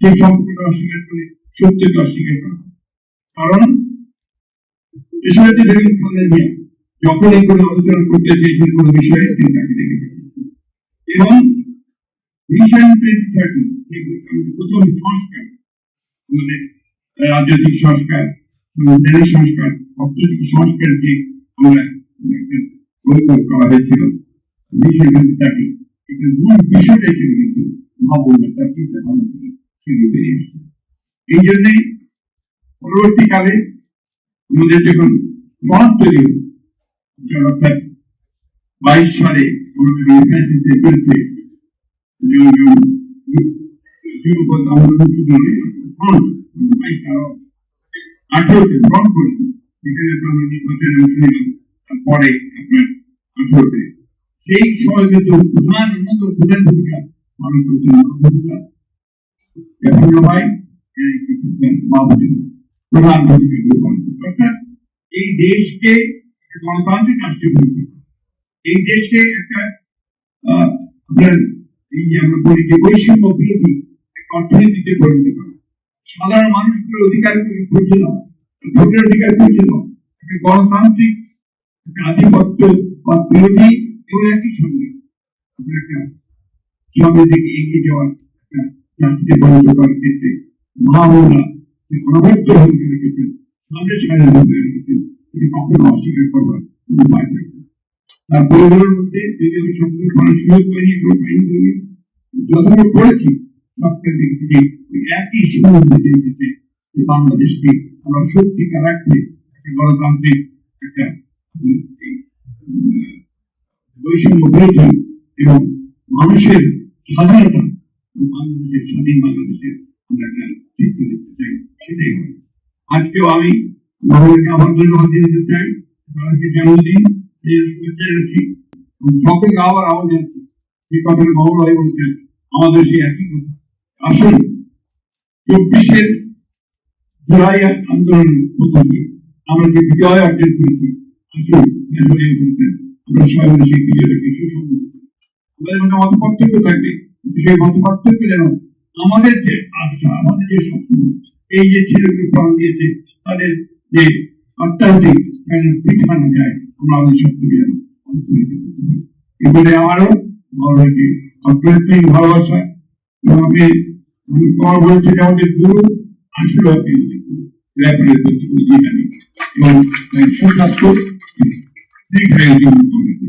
সেই সম্পর্কটা অস্বীকার করে সত্যকে অস্বীকার করা। কারণ যখনই কোনো আলোচনা করতে চেয়েছেন কোনো বিষয়ে তিনি তাকে দেখে পাঠিয়েছেন। এবং ভিশন 2030 প্রথম সংস্কার, আমাদের রাজনৈতিক সংস্কার, সাংবিধানিক সংস্কার, অর্থনৈতিক সংস্কার যে আমরা বৈঠক করা হয়েছিল ভিশন 2030, এটার মূল বিষয়টাই ছিল কিন্তু ভাবনা, তার চিন্তা ভাবনা থেকে সেগুলো বেরিয়ে এসেছে। এই জন্যই পরবর্তীকালে আমাদের যখন ফ্রন্ট তৈরি হল, অর্থাৎ 22 সালে আমাদের ফ্যাসিস্টদের বিরুদ্ধে যুবপথ আন্দোলন শুরু হলে ফ্রন্ট 18তে ফ্রন্ট করলাম, যেখানে আমরা নির্বাচনে অংশ নিলাম। তারপরে আপনার 18তে সেই সময় কিন্তু প্রধান ভূমিকা পালন করেছেন প্রধান ভূমিকা পালন করতে। অর্থাৎ এই দেশকে গণতান্ত্রিক রাষ্ট্রে পরিণত করা, এই দেশকে একটা আপনার এই যে আমরা বলি যে বৈষম্য বিরোধী একটা অর্থনীতিতে পরিণত করা, সাধারণ মানুষগুলোর অধিকারগুলোকে পৌঁছে দেওয়া, ভোটের অধিকার পৌঁছে দেওয়া, একটা গণতান্ত্রিক একটা আধিপত্য বা বিরোধী এবং একই সঙ্গে আমরা একটা সামনের দিকে এগিয়ে যাওয়ার একটা জাতিকে পরিণত করার ক্ষেত্রে মহামনা যে অনবদ্য ভূমিকা রেখেছেন, সামনের সারির ভূমিকা রেখেছেন, এটি কখনো অস্বীকার করবার কোনো উপায় থাকবে না। তার বইগুলোর মধ্যে যদি আমি সংগ্রহ করার সুযোগ পাইনি, এগুলো পাইনি, বইগুলো যতগুলো পড়েছি সবটা দেখেছি যে ওই একই সুযোগ রেখেছে যে বাংলাদেশকে আমরা সত্যিকার রাখতে একটা গণতান্ত্রিক একটা বৈষম্য বিরোধী এবং মানুষের স্বাধীনতা, বাংলাদেশের স্বাধীন বাংলাদেশের আমরা একটা চিত্র দেখতে চাই। সেটাই হবে। আজকেও আমি মহলকে আবার ধন্যবাদ দিতে চাই, আজকে জন্মদিন শুভেচ্ছা জানাচ্ছি এবং সকলকে আবার আহ্বান জানাচ্ছি যে কথাটা মহল হয়ে বলছেন আমাদের সেই একই কথা। আসুন 24-এর জুলাই আন্দোলনের মধ্য দিয়ে আমরা যে বিজয় অর্জন করেছি, আসুন বলছেন আমরা সবাই মিলে সেই বিজয়টাকে সুসংহত করি। আমাদের মধ্যে মত পার্থক্য থাকবে, কিন্তু সেই মত পার্থক্য যেন আমাদের যে আশা, আমাদের যে স্বপ্ন, এই যে ছেলেগুলো প্রাণ দিয়েছে তাদের যে অত্যাধিক পিঠা না যায়, আমরা আমাদের স্বপ্নকে যেন বাস্তবায়িত করতে পারি। এগুলো আমারও মহলকে অত্যধিক ভালোবাসা এবং আমি তোমার বলছি যে আমাদের গুরু আসলে আপনি আমাদের গুরু র্যাপের প্রতি কোনো দ্বিধা নেই এবং সুস্বাস্থ্য দীর্ঘায়ু জীবন কামনা করছি।